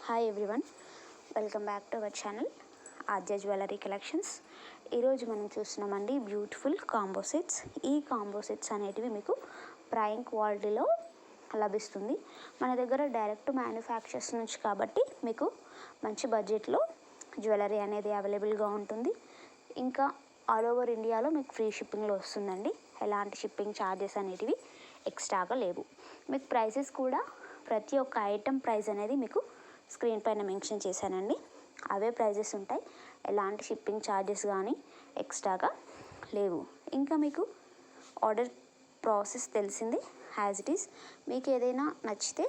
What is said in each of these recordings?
Hi everyone, welcome back to our channel Aadya jewellery collections. ఈరోజు మనం చూస్తున్నామండి beautiful combo sets. ఈ combo sets అనేటివి మీకు ప్రైమ్ క్వాలిటీలో లభిస్తుంది. మన దగ్గర డైరెక్ట్ మ్యానుఫ్యాక్చర్స్ నుంచి కాబట్టి మీకు మంచి బడ్జెట్లో జ్యువెలరీ అనేది అవైలబుల్గా ఉంటుంది. ఇంకా ఆల్ ఓవర్ ఇండియాలో మీకు ఫ్రీ షిప్పింగ్లో వస్తుందండి. ఎలాంటి షిప్పింగ్ ఛార్జెస్ అనేటివి ఎక్స్ట్రాగా లేవు. మీకు ప్రైసెస్ కూడా ప్రతి ఒక్క ఐటెం ప్రైస్ అనేది మీకు స్క్రీన్ పైన మెన్షన్ చేశానండి. అవే ప్రైజెస్ ఉంటాయి. ఎలాంటి షిప్పింగ్ ఛార్జెస్ కానీ ఎక్స్ట్రాగా లేవు. ఇంకా మీకు ఆర్డర్ ప్రాసెస్ తెలిసింది యాజ్ ఇట్ ఈస్. మీకు ఏదైనా నచ్చితే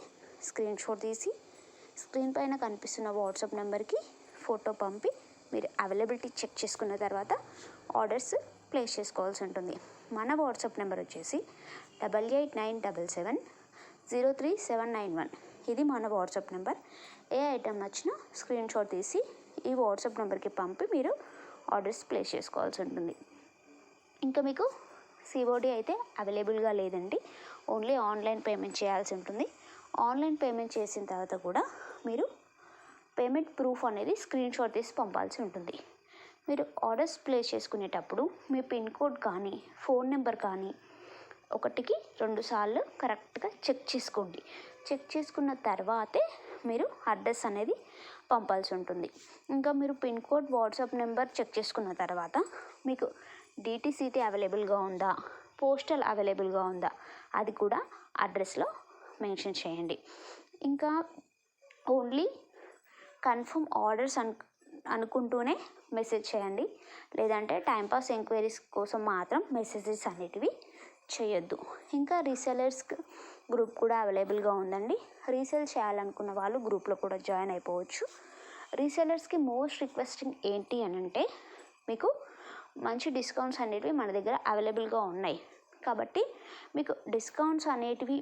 స్క్రీన్ షాట్ తీసి స్క్రీన్ పైన కనిపిస్తున్న వాట్సాప్ నెంబర్కి ఫోటో పంపి మీరు అవైలబిలిటీ చెక్ చేసుకున్న తర్వాత ఆర్డర్స్ ప్లేస్ చేసుకోవాల్సి ఉంటుంది. మన వాట్సాప్ నెంబర్ వచ్చేసి 8897703791. ఇది మన వాట్సాప్ నెంబర్. ఏ ఐటెం నచ్చినా స్క్రీన్ షాట్ తీసి ఈ వాట్సాప్ నెంబర్కి పంపి మీరు ఆర్డర్స్ ప్లేస్ చేసుకోవాల్సి ఉంటుంది. ఇంకా మీకు సిఓడి అయితే అవైలబుల్గా లేదండి. ఓన్లీ ఆన్లైన్ పేమెంట్ చేయాల్సి ఉంటుంది. ఆన్లైన్ పేమెంట్ చేసిన తర్వాత కూడా మీరు పేమెంట్ ప్రూఫ్ అనేది స్క్రీన్ షాట్ తీసి పంపాల్సి ఉంటుంది. మీరు ఆర్డర్స్ ప్లేస్ చేసుకునేటప్పుడు మీ పిన్ కోడ్ కానీ ఫోన్ నెంబర్ కానీ 1కి 2 సార్లు కరెక్ట్గా చెక్ చేసుకోండి. చెక్ చేసుకున్న తర్వాతే మీరు అడ్రస్ అనేది పంపాల్సి ఉంటుంది. ఇంకా మీరు pin code WhatsApp number check చేసుకున్న తర్వాత మీకు డిటీసీటీ అవైలబుల్గా ఉందా, పోస్టల్ అవైలబుల్గా ఉందా అది కూడా అడ్రస్లో మెన్షన్ చేయండి. ఇంకా ఓన్లీ కన్ఫర్మ్ ఆర్డర్స్ అనుకుంటూనే మెసేజ్ చేయండి. లేదంటే టైంపాస్ ఎంక్వైరీస్ కోసం మాత్రం మెసేజెస్ అనేటివి చేయొద్దు. ఇంకా రీసెలర్స్ గ్రూప్ కూడా అవైలబుల్గా ఉందండి. రీసేల్ చేయాలనుకున్న వాళ్ళు గ్రూప్లో కూడా జాయిన్ అయిపోవచ్చు. రీసెలర్స్కి మోస్ట్ రిక్వెస్టింగ్ ఏంటి అని అంటే మీకు మంచి డిస్కౌంట్స్ అనేటివి మన దగ్గర అవైలబుల్గా ఉన్నాయి. కాబట్టి మీకు డిస్కౌంట్స్ అనేటివి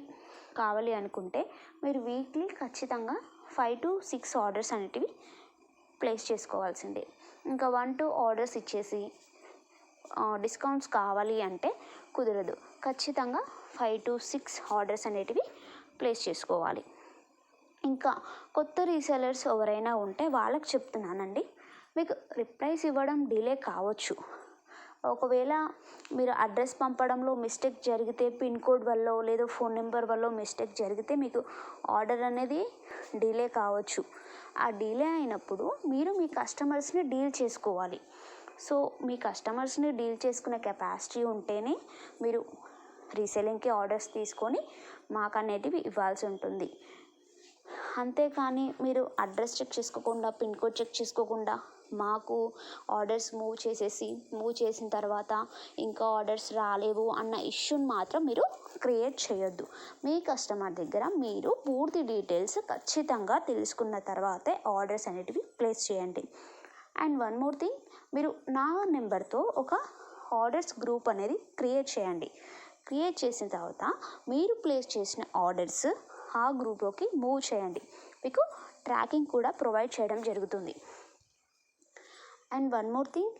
కావాలి అనుకుంటే మీరు వీక్లీ ఖచ్చితంగా 5 to 6 ఆర్డర్స్ అనేటివి ప్లేస్ చేసుకోవాల్సిందే. ఇంకా 1-2 ఆర్డర్స్ ఇచ్చేసి డిస్కౌంట్స్ కావాలి అంటే కుదరదు. ఖచ్చితంగా 5 to 6 ఆర్డర్స్ అనేటివి ప్లేస్ చేసుకోవాలి. ఇంకా కొత్త రీసెలర్స్ ఎవరైనా ఉంటే వాళ్ళకి చెప్తున్నానండి, మీకు రిప్లైస్ ఇవ్వడం డిలే కావచ్చు. ఒకవేళ మీరు అడ్రస్ పంపడంలో మిస్టేక్ జరిగితే, పిన్ కోడ్ వల్ల లేదా ఫోన్ నెంబర్ వల్ల మిస్టేక్ జరిగితే మీకు ఆర్డర్ అనేది డిలే కావచ్చు. ఆ డిలే అయినప్పుడు మీరు మీ కస్టమర్స్ని డీల్ చేసుకోవాలి. సో మీ కస్టమర్స్ని డీల్ చేసుకునే కెపాసిటీ ఉంటేనే మీరు రీసెలింగ్కి ఆర్డర్స్ తీసుకొని మాకు అనేటివి ఇవ్వాల్సి ఉంటుంది. అంతేకాని మీరు అడ్రస్ చెక్ చేసుకోకుండా, పిన్ కోడ్ చెక్ చేసుకోకుండా మాకు ఆర్డర్స్ మూవ్ చేసిన తర్వాత ఇంకా ఆర్డర్స్ రాలేవు అన్న ఇష్యూని మాత్రం మీరు క్రియేట్ చేయొద్దు. మీ కస్టమర్ దగ్గర మీరు పూర్తి డీటెయిల్స్ ఖచ్చితంగా తెలుసుకున్న తర్వాతే ఆర్డర్స్ అనేటివి ప్లేస్ చేయండి. అండ్ వన్ మోర్ థింగ్, మీరు నా నెంబర్తో ఒక ఆర్డర్స్ గ్రూప్ అనేది క్రియేట్ చేయండి. క్రియేట్ చేసిన తర్వాత మీరు ప్లేస్ చేసిన ఆర్డర్స్ ఆ గ్రూప్లోకి మూవ్ చేయండి. మీకు ట్రాకింగ్ కూడా ప్రొవైడ్ చేయడం జరుగుతుంది. అండ్ వన్ మోర్ థింగ్,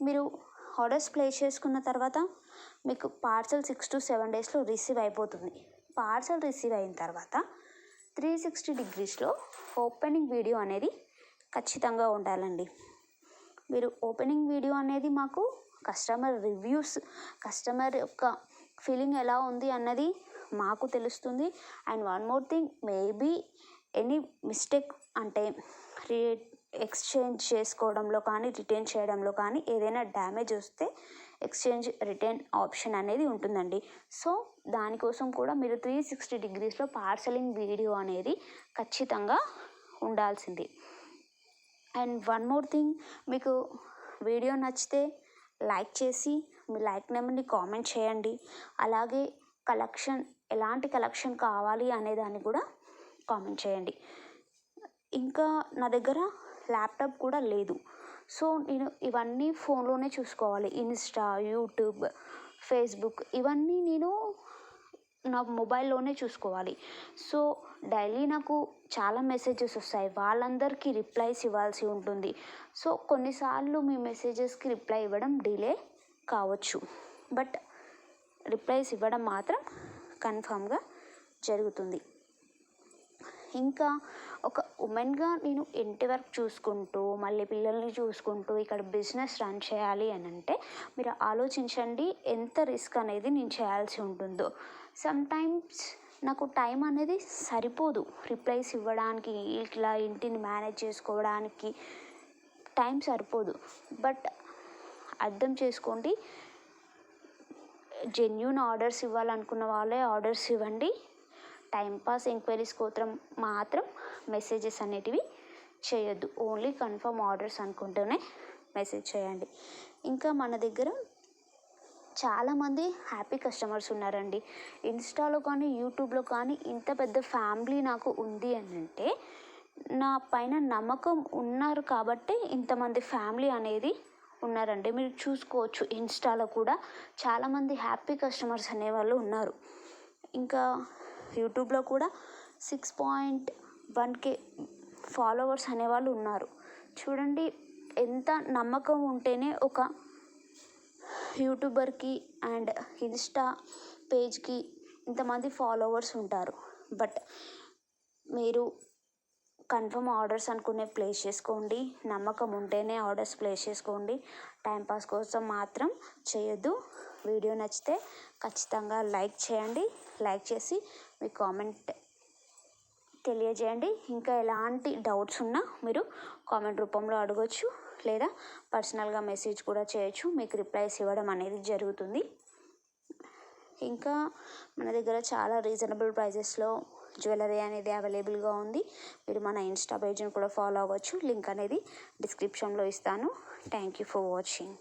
మీరు ఆర్డర్స్ ప్లేస్ చేసుకున్న తర్వాత మీకు పార్సల్ 6 to 7 డేస్లో రిసీవ్ అయిపోతుంది. పార్సల్ రిసీవ్ అయిన తర్వాత 360 degreesలో ఓపెనింగ్ వీడియో అనేది ఖచ్చితంగా ఉండాలండి. మీరు ఓపెనింగ్ వీడియో అనేది మాకు కస్టమర్ రివ్యూస్, కస్టమర్ యొక్క ఫీలింగ్ ఎలా ఉంది అన్నది మాకు తెలుస్తుంది. And one more thing, maybe any mistake అంటే ఎక్స్చేంజ్ చేసుకోవడంలో కానీ రిటర్న్ చేయడంలో కానీ ఏదైనా డ్యామేజ్ వస్తే ఎక్స్చేంజ్ రిటర్న్ ఆప్షన్ అనేది ఉంటుందండి. సో దానికోసం కూడా మీరు 360 degreesలో పార్సలింగ్ వీడియో అనేది ఖచ్చితంగా ఉండాల్సింది. అండ్ వన్ మోర్ థింగ్, మీకు వీడియో నచ్చితే లైక్ చేసి మీ లైక్ నెంబర్ని కామెంట్ చేయండి. అలాగే కలెక్షన్, ఎలాంటి కలెక్షన్ కావాలి అనేదాన్ని కూడా కామెంట్ చేయండి. ఇంకా నా దగ్గర ల్యాప్టాప్ కూడా లేదు. సో నేను ఇవన్నీ ఫోన్లోనే చూసుకోవాలి. ఇన్స్టా, యూట్యూబ్, ఫేస్బుక్ ఇవన్నీ నేను నా మొబైల్లోనే చూసుకోవాలి. సో డైలీ నాకు చాలా మెసేజెస్ వస్తాయి. వాళ్ళందరికీ రిప్లైస్ ఇవ్వాల్సి ఉంటుంది. సో కొన్నిసార్లు మీ మెసేజెస్కి రిప్లై ఇవ్వడం డిలే కావచ్చు. బట్ రిప్లైస్ ఇవ్వడం మాత్రం కన్ఫామ్గా జరుగుతుంది. ఇంకా ఒక ఉమెన్గా నేను ఇంటి వర్క్ చూసుకుంటూ మళ్ళీ పిల్లల్ని చూసుకుంటూ ఇక్కడ బిజినెస్ రన్ చేయాలి అని అంటే మీరు ఆలోచించండి ఎంత రిస్క్ అనేది నేను చేయాల్సి ఉంటుందో. సమ్టైమ్స్ నాకు టైం అనేది సరిపోదు రిప్లైస్ ఇవ్వడానికి, ఇట్లా ఇంటిని మేనేజ్ చేసుకోవడానికి టైం సరిపోదు. బట్ అర్థం చేసుకోండి, జెన్యూన్ ఆర్డర్స్ ఇవ్వాలనుకున్న వాళ్ళే ఆర్డర్స్ ఇవ్వండి. టైంపాస్ ఎంక్వైరీస్ కోసం మాత్రం మెసేజెస్ అనేటివి చేయొద్దు. ఓన్లీ కన్ఫర్మ్ ఆర్డర్స్ అనుకుంటూనే మెసేజ్ చేయండి. ఇంకా మన దగ్గర చాలామంది హ్యాపీ కస్టమర్స్ ఉన్నారండి. ఇన్స్టాలో కానీ యూట్యూబ్లో కానీ ఇంత పెద్ద ఫ్యామిలీ నాకు ఉంది అని అంటే నా పైన నమ్మకం ఉన్నారు కాబట్టి ఇంతమంది ఫ్యామిలీ అనేది ఉన్నారండి. మీరు చూసుకోవచ్చు ఇన్స్టాలో కూడా చాలామంది హ్యాపీ కస్టమర్స్ అనేవాళ్ళు ఉన్నారు. ఇంకా యూట్యూబ్లో కూడా 6.1K ఫాలోవర్స్ అనేవాళ్ళు ఉన్నారు. చూడండి ఎంత నమ్మకం ఉంటేనే ఒక యూట్యూబర్కి అండ్ ఇన్స్టా పేజ్కి ఇంతమంది ఫాలోవర్స్ ఉంటారు. బట్ మీరు కన్ఫర్మ్ ఆర్డర్స్ అనుకునే ప్లేస్ చేసుకోండి. నమ్మకం ఉంటేనే ఆర్డర్స్ ప్లేస్ చేసుకోండి. టైంపాస్ కోసం మాత్రం చేయొద్దు. వీడియో నచ్చితే ఖచ్చితంగా లైక్ చేయండి. లైక్ చేసి మీ కామెంట్ తెలియజేయండి. ఇంకా ఎలాంటి డౌట్స్ ఉన్నా మీరు కామెంట్ రూపంలో అడగవచ్చు, లేదా పర్సనల్గా మెసేజ్ కూడా చేయొచ్చు. మీకు రిప్లైస్ ఇవ్వడం అనేది జరుగుతుంది. ఇంకా మన దగ్గర చాలా రీజనబుల్ ప్రైజెస్లో జ్యువెలరీ అనేది అవైలబుల్గా ఉంది. మీరు మన ఇన్స్టా పేజ్ని కూడా ఫాలో అవ్వచ్చు. లింక్ అనేది డిస్క్రిప్షన్లో ఇస్తాను. Thank you for watching.